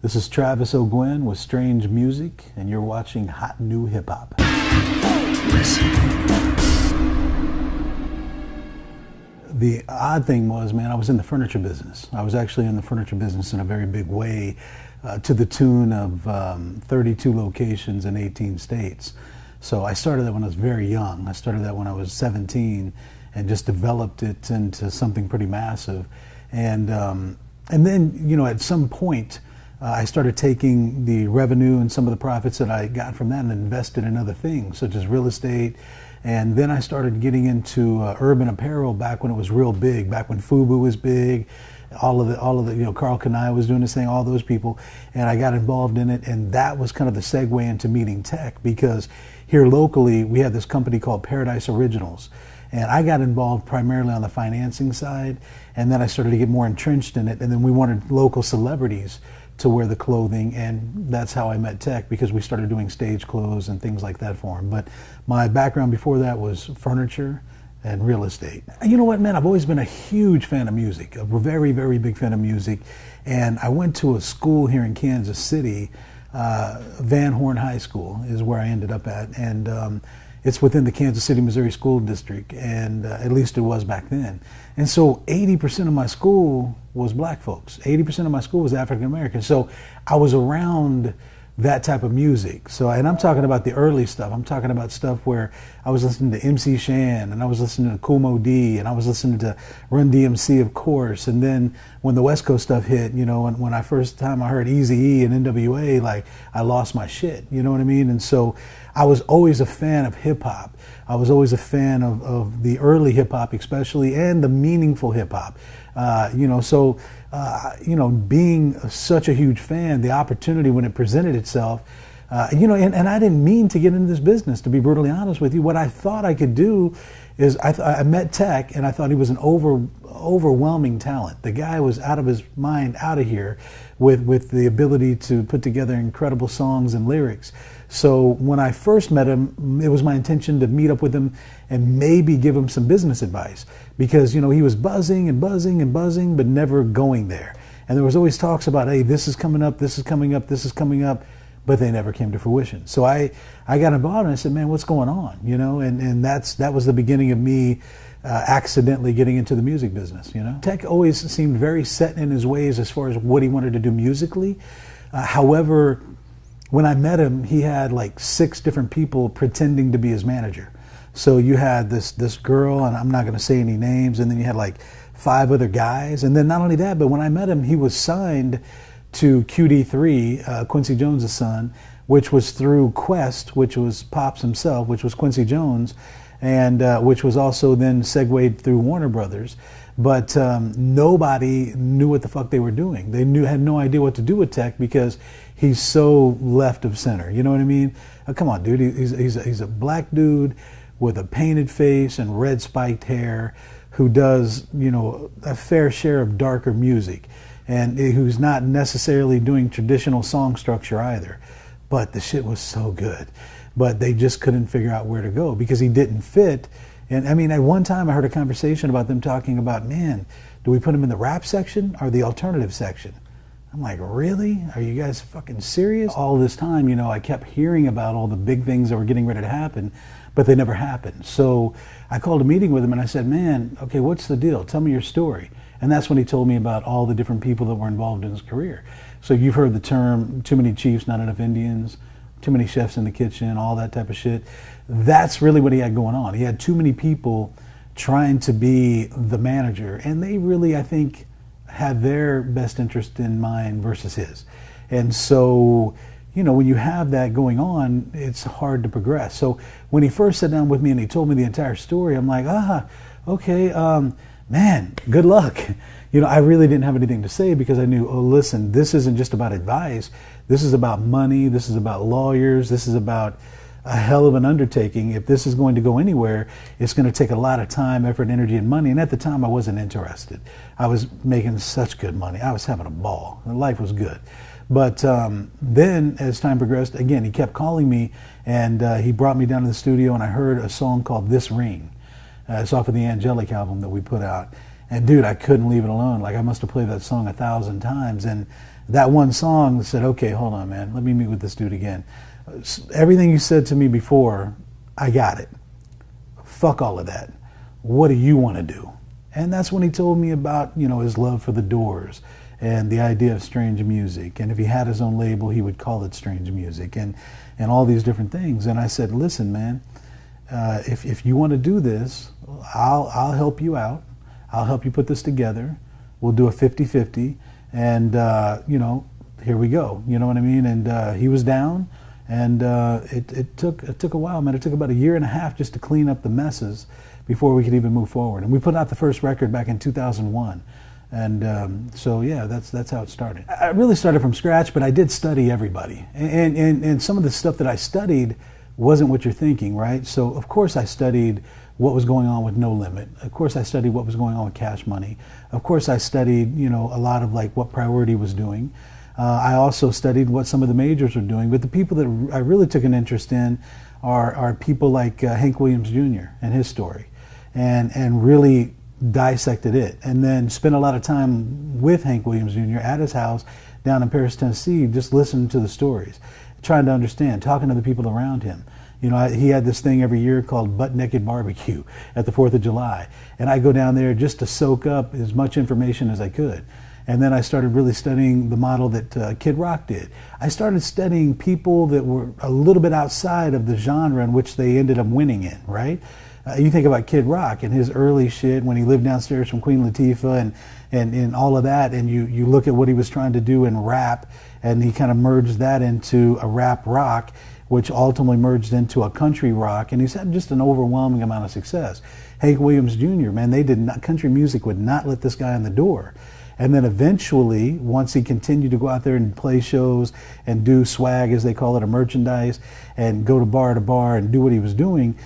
This is Travis O'Gwen with Strange Music, and you're watching Hot New Hip Hop. The odd thing was, man, I was in the furniture business. I was actually in the furniture business in a very big way, to the tune of 32 locations in 18 states. So I started that when I was very young. I started that when I was 17 and just developed it into something pretty massive. And then, you know, at some point, I started taking the revenue and some of the profits that I got from that and invested in other things, such as real estate. And then I started getting into urban apparel back when it was real big, back when FUBU was big. All of the, you know, Carl Kanai was doing this thing, all those people, and I got involved in it, and that was kind of the segue into meeting tech, because here locally we had this company called Paradise Originals, and I got involved primarily on the financing side, and then I started to get more entrenched in it, and then we wanted local celebrities to wear the clothing, and that's how I met Tech, because we started doing stage clothes and things like that for him. But my background before that was furniture and real estate. You know what, man, I've always been a huge fan of music, a very, very big fan of music. And I went to a school here in Kansas City, Van Horn High School is where I ended up at. And it's within the Kansas City, Missouri School District, and at least it was back then. And so 80% of my school was black folks. 80% of my school was African American. So I was around that type of music. So, and I'm talking about the early stuff. I'm talking about stuff where I was listening to MC Shan, and I was listening to Kool Moe Dee, and I was listening to Run DMC, of course. And then when the West Coast stuff hit, you know, when I first time I heard Eazy-E and NWA, like, I lost my shit, you know what I mean? And so I was always a fan of hip hop. I was always a fan of the early hip hop, especially, and the meaningful hip hop. You know, so, you know, being such a huge fan, the opportunity when it presented itself, you know, and I didn't mean to get into this business, to be brutally honest with you. What I thought I could do is I met Tech, and I thought he was an overwhelming talent. The guy was out of his mind, out of here, with the ability to put together incredible songs and lyrics. So when I first met him, it was my intention to meet up with him and maybe give him some business advice, because, you know, he was buzzing and buzzing and buzzing, but never going there. And there was always talks about, hey, this is coming up, this is coming up, this is coming up, but they never came to fruition. So I got involved, and I said, man, what's going on? You know, and that was the beginning of me accidentally getting into the music business, you know. Tech always seemed very set in his ways as far as what he wanted to do musically. However, when I met him, he had like 6 different people pretending to be his manager. So you had this girl, and I'm not going to say any names, and then you had like 5 other guys. And then not only that, but when I met him, he was signed to QD3, Quincy Jones' son, which was through Quest, which was Pops himself, which was Quincy Jones, and which was also then segued through Warner Brothers. But nobody knew what the fuck they were doing. They had no idea what to do with Tech, because he's so left of center. You know what I mean? Come on, dude. He's a black dude with a painted face and red spiked hair, who does, you know, a fair share of darker music, and who's not necessarily doing traditional song structure either. But the shit was so good. But they just couldn't figure out where to go, because he didn't fit. And I mean, at one time I heard a conversation about them talking about, man, do we put him in the rap section or the alternative section? I'm like, really? Are you guys fucking serious? All this time, you know, I kept hearing about all the big things that were getting ready to happen, but they never happened. So I called a meeting with him, and I said, man, okay, what's the deal? Tell me your story. And that's when he told me about all the different people that were involved in his career. So you've heard the term, too many chiefs, not enough Indians, too many chefs in the kitchen, all that type of shit. That's really what he had going on. He had too many people trying to be the manager, and they really, I think, had their best interest in mind versus his. And so, you know, when you have that going on, it's hard to progress. So when he first sat down with me and he told me the entire story, I'm like, okay, man, good luck. You know, I really didn't have anything to say, because I knew, oh, listen, this isn't just about advice. This is about money. This is about lawyers. This is about a hell of an undertaking. If this is going to go anywhere, it's going to take a lot of time, effort, energy, and money. And at the time, I wasn't interested. I was making such good money. I was having a ball. Life was good. But then, as time progressed, again, he kept calling me, and he brought me down to the studio, and I heard a song called This Ring. It's off of the Angelic album that we put out. And dude, I couldn't leave it alone. Like, I must have played that song 1,000 times. And That one song said, okay, hold on, man, let me meet with this dude again. Everything you said to me before, I got it. Fuck all of that. What do you want to do? And that's when he told me about, you know, his love for the Doors and the idea of Strange Music. And if he had his own label, he would call it Strange Music, and all these different things. And I said, listen, man, if you want to do this, I'll help you out. I'll help you put this together. We'll do a 50-50, and you know, here we go. You know what I mean? And he was down, and it took a while, man. It took about 1.5 years just to clean up the messes before we could even move forward. And we put out the first record back in 2001. And so yeah, that's how it started. I really started from scratch, but I did study everybody, and some of the stuff that I studied wasn't what you're thinking, right? So of course I studied what was going on with No Limit. Of course I studied what was going on with Cash Money. Of course I studied, you know, a lot of like what Priority was doing. I also studied what some of the majors were doing, but the people that I really took an interest in are people like Hank Williams Jr. and his story, and really dissected it, and then spent a lot of time with Hank Williams Jr. at his house down in Paris, Tennessee, just listening to the stories, trying to understand, talking to the people around him. You know, he had this thing every year called Butt Naked Barbecue at the 4th of July, and I go down there just to soak up as much information as I could. And then I started really studying the model that Kid Rock did. I started studying people that were a little bit outside of the genre in which they ended up winning in, right? You think about Kid Rock and his early shit when he lived downstairs from Queen Latifah and all of that, and you look at what he was trying to do in rap, and he kind of merged that into a rap rock, which ultimately merged into a country rock, and he's had just an overwhelming amount of success. Hank Williams Jr., man, they did not, country music would not let this guy in the door. And then eventually, once he continued to go out there and play shows and do swag, as they call it, or merchandise, and go to bar and do what he was doing,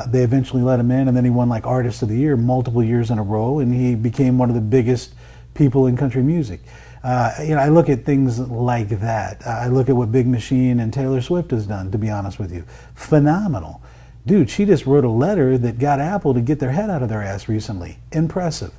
they eventually let him in, and then he won like Artist of the Year multiple years in a row, and he became one of the biggest people in country music. You know, I look at things like that. I look at what Big Machine and Taylor Swift has done, to be honest with you. Phenomenal. Dude, she just wrote a letter that got Apple to get their head out of their ass recently. Impressive.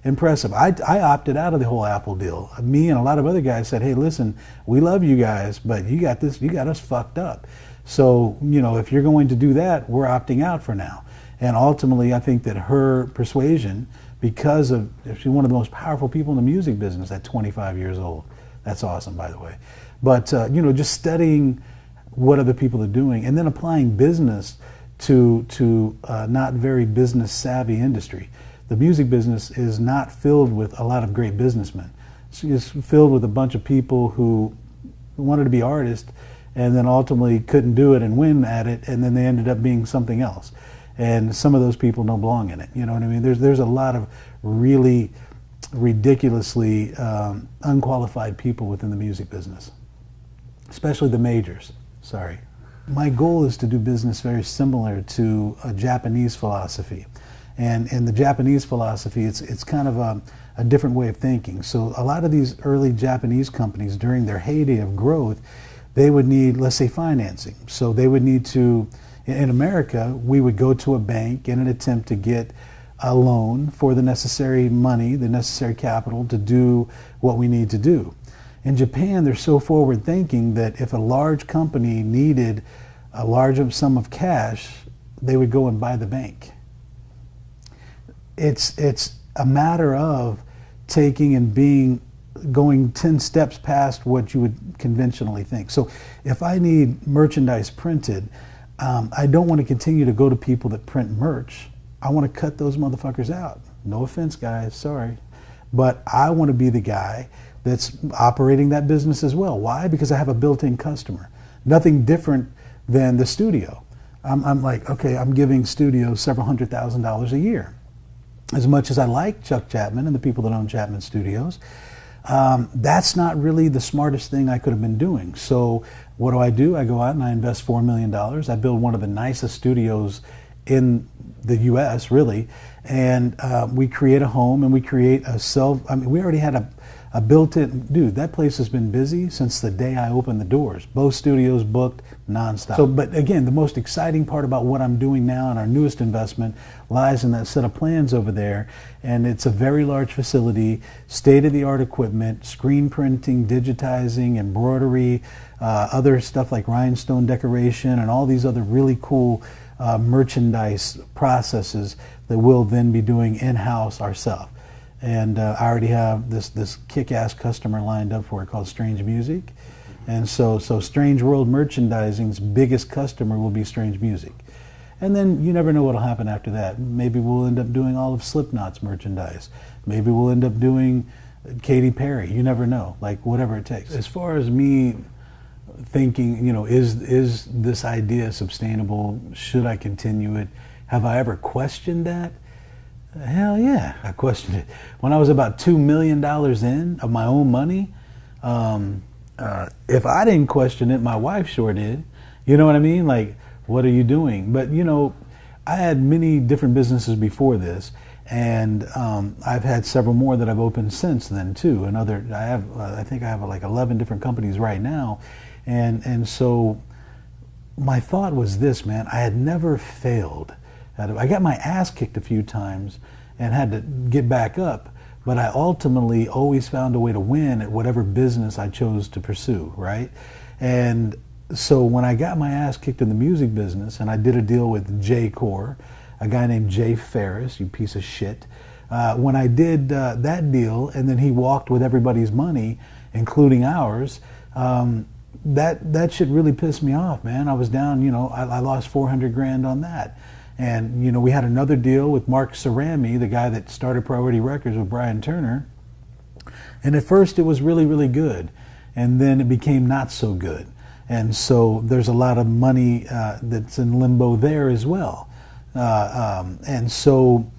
Impressive. I opted out of the whole Apple deal. Me and a lot of other guys said, hey, listen, we love you guys, but you got us fucked up. So, you know, if you're going to do that, we're opting out for now. And ultimately, I think that her persuasion, because of, she's one of the most powerful people in the music business at 25 years old. That's awesome, by the way. But, you know, just studying what other people are doing and then applying business to not very business savvy industry. The music business is not filled with a lot of great businessmen. It's filled with a bunch of people who wanted to be artists and then ultimately couldn't do it and win at it, and then they ended up being something else. And some of those people don't belong in it. You know what I mean? There's a lot of really ridiculously unqualified people within the music business, especially the majors. Sorry. My goal is to do business very similar to a Japanese philosophy. And in the Japanese philosophy, it's kind of a different way of thinking. So a lot of these early Japanese companies, during their heyday of growth, they would need, let's say, financing. So they would need to, in America, we would go to a bank in an attempt to get a loan for the necessary money, the necessary capital to do what we need to do. In Japan, they're so forward thinking that if a large company needed a large sum of cash, they would go and buy the bank. It's a matter of taking and going 10 steps past what you would conventionally think. So if I need merchandise printed, I don't want to continue to go to people that print merch. I want to cut those motherfuckers out. No offense, guys, sorry. But I want to be the guy that's operating that business as well. Why? Because I have a built-in customer. Nothing different than the studio. I'm like, okay, I'm giving studios several $100,000s a year. As much as I like Chuck Chapman and the people that own Chapman Studios, that's not really the smartest thing I could have been doing. So what do? I go out and I invest $4 million. I build one of the nicest studios in the U.S., really, and we create a home and we create we already had I built it, dude. That place has been busy since the day I opened the doors. Both studios booked nonstop. So, but again, the most exciting part about what I'm doing now and our newest investment lies in that set of plans over there. And it's a very large facility, state-of-the-art equipment, screen printing, digitizing, embroidery, other stuff like rhinestone decoration, and all these other really cool merchandise processes that we'll then be doing in-house ourselves. And I already have this kick-ass customer lined up for it called Strange Music. And so Strange World Merchandising's biggest customer will be Strange Music. And then you never know what'll happen after that. Maybe we'll end up doing all of Slipknot's merchandise. Maybe we'll end up doing Katy Perry. You never know, like whatever it takes. As far as me thinking, is this idea sustainable? Should I continue it? Have I ever questioned that? Hell yeah, I questioned it. When I was about $2 million in of my own money, if I didn't question it, my wife sure did. You know what I mean? Like, what are you doing? But, I had many different businesses before this, and I've had several more that I've opened since then too. I think I have like 11 different companies right now. And so my thought was this, man, I had never failed. I got my ass kicked a few times and had to get back up, but I ultimately always found a way to win at whatever business I chose to pursue, right? And so when I got my ass kicked in the music business and I did a deal with J. Core, a guy named Jay Ferris, you piece of shit, when I did that deal and then he walked with everybody's money, including ours, that shit really pissed me off, man. I was down, I lost 400 grand on that. And, we had another deal with Mark Cerami, the guy that started Priority Records with Brian Turner. And at first it was really, really good. And then it became not so good. And so there's a lot of money that's in limbo there as well. And so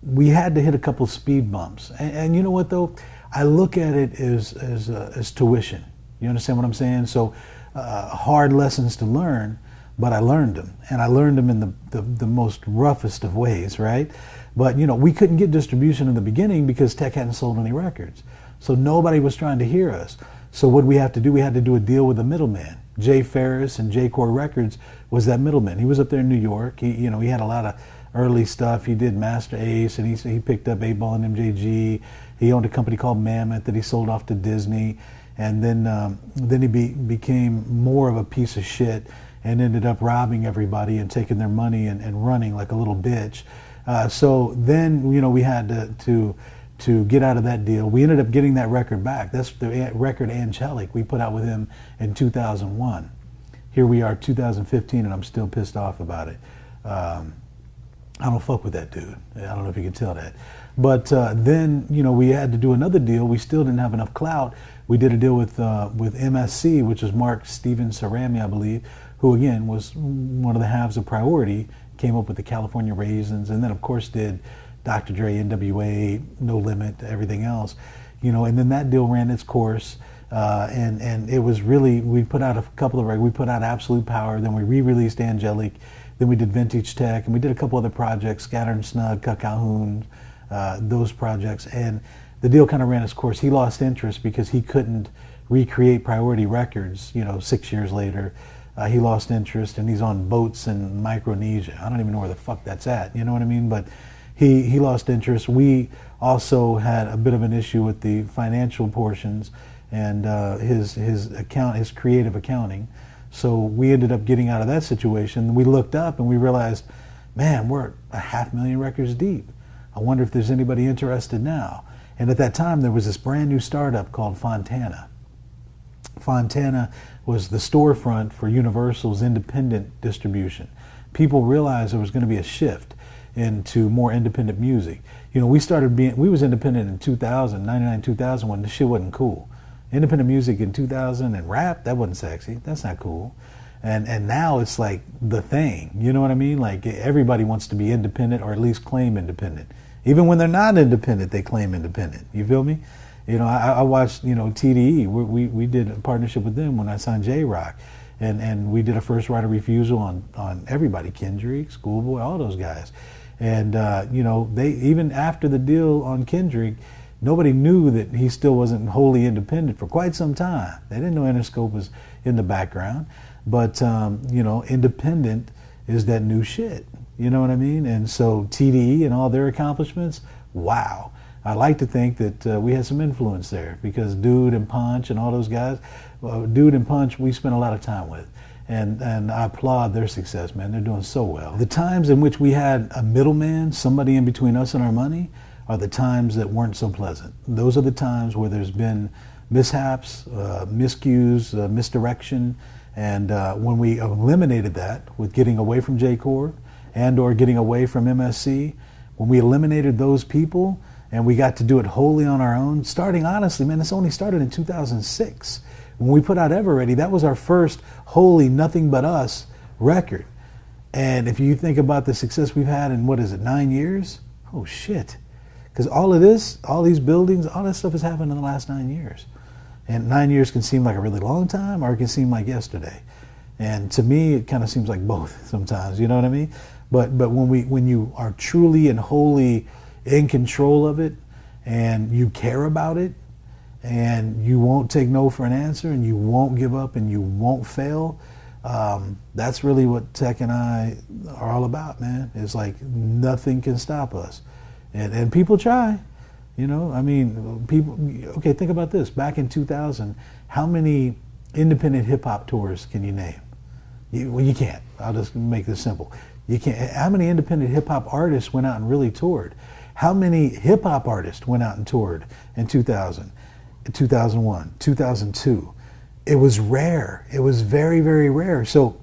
we had to hit a couple speed bumps. And you know what, though? I look at it as tuition. You understand what I'm saying? So hard lessons to learn. But I learned them, and I learned them in the most roughest of ways, right? But, we couldn't get distribution in the beginning because Tech hadn't sold any records. So nobody was trying to hear us. So what did we have to do? We had to do a deal with a middleman. Jay Ferris and J. Core Records was that middleman. He was up there in New York. He had a lot of early stuff. He did Master Ace, and he picked up 8-Ball and MJG. He owned a company called Mammoth that he sold off to Disney. And then he became more of a piece of shit and ended up robbing everybody and taking their money and running like a little bitch. So then, we had to get out of that deal. We ended up getting that record back. That's the record Angelic we put out with him in 2001. Here we are, 2015, and I'm still pissed off about it. I don't fuck with that dude. I don't know if you can tell that. But then, we had to do another deal. We still didn't have enough clout. We did a deal with MSC, which is Mark Steven Cerami, I believe, who again was one of the halves of Priority, came up with the California Raisins, and then of course did Dr. Dre, NWA, No Limit, everything else, and then that deal ran its course, and it was really, we put out a couple of records. We put out Absolute Power, then we re-released Angelic, then we did Vintage Tech, and we did a couple other projects, Scatter and Snug, Cut Calhoun, those projects, and the deal kind of ran its course. He lost interest because he couldn't recreate Priority Records, 6 years later. He lost interest, and he's on boats in Micronesia. I don't even know where the fuck that's at, you know what I mean? But he lost interest. We also had a bit of an issue with the financial portions and his creative accounting. So we ended up getting out of that situation. We looked up and we realized, man, we're 500,000 records deep. I wonder if there's anybody interested now. And at that time, there was this brand new startup called Fontana. Fontana was the storefront for Universal's independent distribution. People realized there was going to be a shift into more independent music. We was independent in 2000, 99, 2000, when the shit wasn't cool. Independent music in 2000 and rap, that wasn't sexy. That's not cool. And now it's like the thing. You know what I mean? Like everybody wants to be independent or at least claim independent. Even when they're not independent, they claim independent. You feel me? I watched, TDE. We did a partnership with them when I signed J-Rock. And we did a first right of refusal on everybody, Kendrick, Schoolboy, all those guys. And, they even after the deal on Kendrick, Nobody knew that he still wasn't wholly independent for quite some time. They didn't know Interscope was in the background. But, independent is that new shit. You know what I mean? And so TDE and all their accomplishments, wow. I like to think that we had some influence there because Dude and Punch and all those guys, Dude and Punch, we spent a lot of time with. And I applaud their success, man. They're doing so well. The times in which we had a middleman, somebody in between us and our money, are the times that weren't so pleasant. Those are the times where there's been mishaps, miscues, misdirection. And when we eliminated that with getting away from J-Corp and or getting away from MSC, when we eliminated those people and we got to do it wholly on our own, starting honestly, man, this only started in 2006. When we put out Ever Ready, that was our first wholly Nothing But Us record. And if you think about the success we've had in, 9 years? Oh, shit. Because all of this, all these buildings, all this stuff has happened in the last 9 years. And 9 years can seem like a really long time, or it can seem like yesterday. And to me, it kind of seems like both sometimes, you know what I mean? But when you are truly and wholly in control of it, and you care about it, and you won't take no for an answer, and you won't give up, and you won't fail, that's really what Tech and I are all about, man. It's like nothing can stop us. And people try. You know, I mean, people, okay, think about this. Back in 2000, how many independent hip-hop tours can you name? You can't. I'll just make this simple. You can't. How many independent hip-hop artists went out and really toured? How many hip-hop artists went out and toured in 2000, 2001, 2002? It was rare. It was very, very rare. So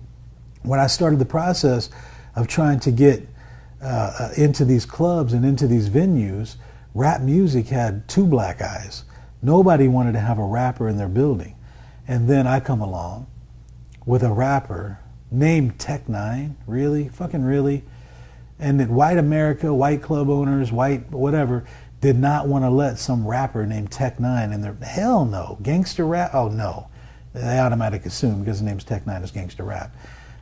when I started the process of trying to get into these clubs and into these venues, rap music had two black eyes. Nobody wanted to have a rapper in their building. And then I come along with a rapper named Tech N9ne, really? Fucking really? And that white America, white club owners, white whatever, did not want to let some rapper named Tech N9ne in their, hell no. Gangster rap? Oh no. They automatically assume because the name's Tech N9ne is gangster rap.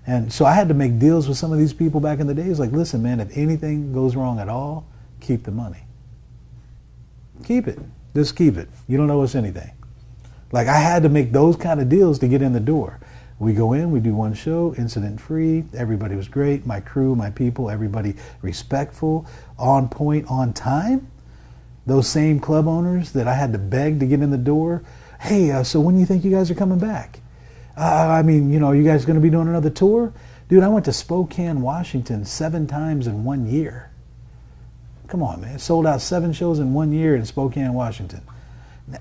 And so I had to make deals with some of these people back in the days like, listen man, if anything goes wrong at all, keep the money. Keep it. Just keep it. You don't owe us anything. Like I had to make those kind of deals to get in the door. We go in, we do one show, incident free. Everybody was great. My crew, my people, everybody respectful, on point, on time. Those same club owners that I had to beg to get in the door. Hey, so when do you think you guys are coming back? I mean, you know, are you guys going to be doing another tour? Dude, I went to Spokane, Washington 7 times in 1 year. Come on, man. Sold out 7 shows in 1 year in Spokane, Washington.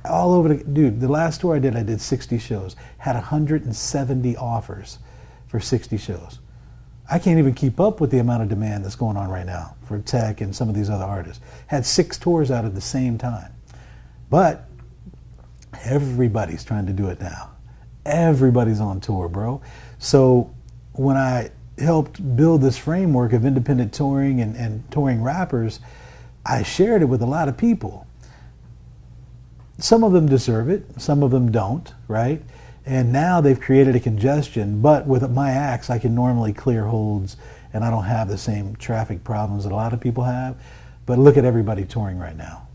All over the, dude, the last tour I did 60 shows. Had 170 offers for 60 shows. I can't even keep up with the amount of demand that's going on right now for Tech and some of these other artists. Had 6 tours out at the same time. But everybody's trying to do it now. Everybody's on tour, bro. So when I helped build this framework of independent touring and touring rappers, I shared it with a lot of people. Some of them deserve it, some of them don't, right? And now they've created a congestion, but with my acts, I can normally clear holds and I don't have the same traffic problems that a lot of people have. But look at everybody touring right now.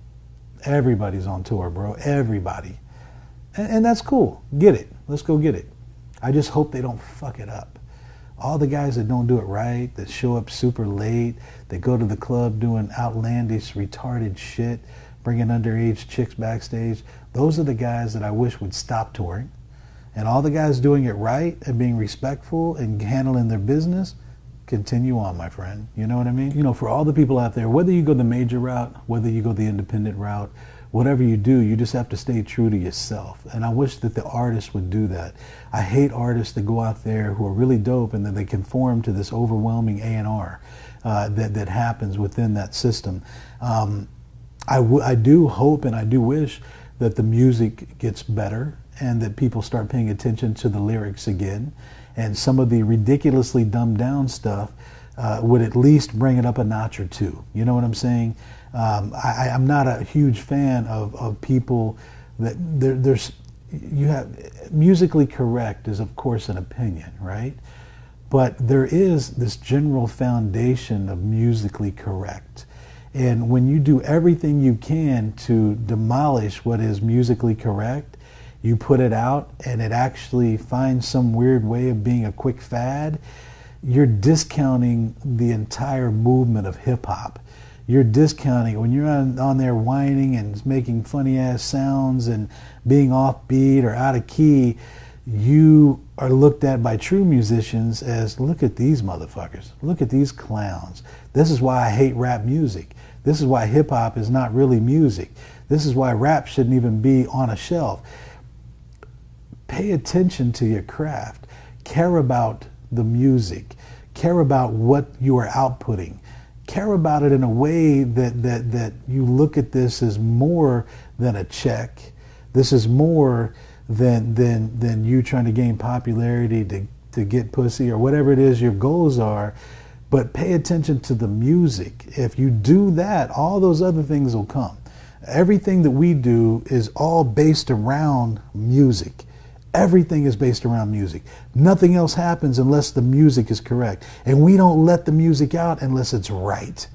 Everybody's on tour, bro, everybody. And that's cool, get it, let's go get it. I just hope they don't fuck it up. All the guys that don't do it right, that show up super late, that go to the club doing outlandish, retarded shit, bringing underage chicks backstage, those are the guys that I wish would stop touring. And all the guys doing it right and being respectful and handling their business, continue on, my friend. You know what I mean? You know, for all the people out there, whether you go the major route, whether you go the independent route, whatever you do, you just have to stay true to yourself. And I wish that the artists would do that. I hate artists that go out there who are really dope and then they conform to this overwhelming A&R that happens within that system. I do hope and I do wish that the music gets better and that people start paying attention to the lyrics again. And some of the ridiculously dumbed down stuff would at least bring it up a notch or two. You know what I'm saying? I'm not a huge fan of people that there's you have musically correct is of course an opinion, right? But there is this general foundation of musically correct. And when you do everything you can to demolish what is musically correct, you put it out and it actually finds some weird way of being a quick fad, you're discounting the entire movement of hip hop. You're discounting when you're on there whining and making funny ass sounds and being offbeat or out of key. You are looked at by true musicians as, look at these motherfuckers, look at these clowns. This is why I hate rap music. This is why hip hop is not really music. This is why rap shouldn't even be on a shelf. Pay attention to your craft. Care about the music. Care about what you are outputting. Care about it in a way that you look at this as more than a check. This is more than you trying to gain popularity to get pussy or whatever it is your goals are. But pay attention to the music. If you do that, all those other things will come. Everything that we do is all based around music. Everything is based around music. Nothing else happens unless the music is correct. And we don't let the music out unless it's right.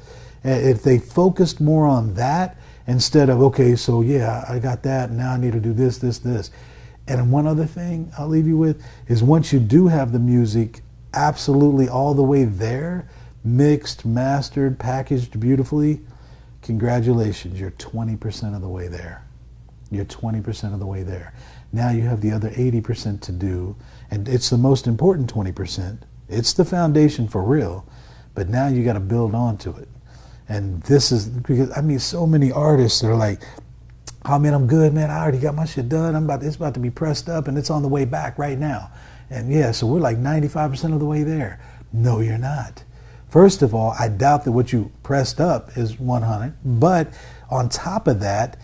If they focused more on that instead of, okay, so yeah, I got that, and now I need to do this, this, this. And one other thing I'll leave you with is once you do have the music absolutely all the way there, mixed, mastered, packaged beautifully, congratulations, you're 20% of the way there. You're 20% of the way there. Now you have the other 80% to do, and it's the most important 20%. It's the foundation for real, but now you got to build onto it. And this is because I mean, so many artists that are like, "Oh man, I'm good, man. I already got my shit done. It's about to be pressed up, and it's on the way back right now." And yeah, so we're like 95% of the way there. No, you're not. First of all, I doubt that what you pressed up is 100, but on top of that,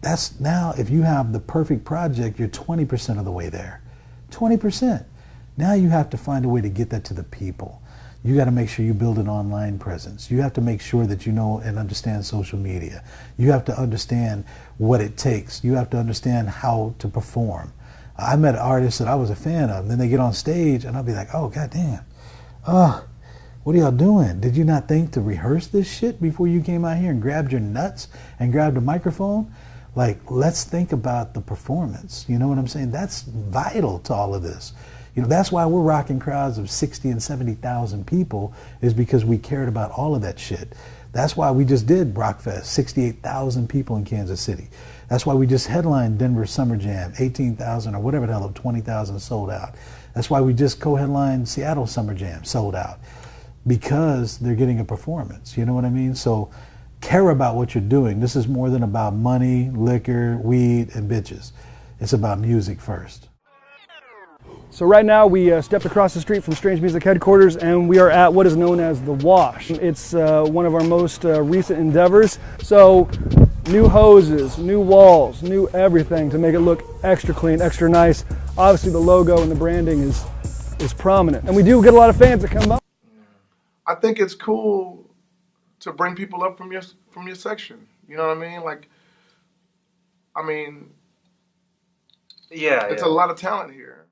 that's now, if you have the perfect project, you're 20% of the way there. 20%. Now you have to find a way to get that to the people. You got to make sure you build an online presence. You have to make sure that you know and understand social media. You have to understand what it takes. You have to understand how to perform. I met artists that I was a fan of, and then they get on stage, and I'll be like, oh, goddamn. What are y'all doing? Did you not think to rehearse this shit before you came out here and grabbed your nuts and grabbed a microphone? Like, let's think about the performance. You know what I'm saying? That's vital to all of this. You know, that's why we're rocking crowds of 60 and 70,000 people, is because we cared about all of that shit. That's why we just did Rockfest, 68,000 people in Kansas City. That's why we just headlined Denver Summer Jam, 18,000 or whatever the hell, 20,000 sold out. That's why we just co-headlined Seattle Summer Jam, sold out. Because they're getting a performance, you know what I mean? So care about what you're doing. This is more than about money, liquor, weed, and bitches. It's about music first. So right now we stepped across the street from Strange Music headquarters, and we are at what is known as the Wash. It's one of our most recent endeavors. So new hoses, new walls, new everything to make it look extra clean, extra nice. Obviously the logo and the branding is prominent. And we do get a lot of fans that come up. I think it's cool to bring people up from your section. You know what I mean? Like, I mean, yeah, it's a lot of talent here.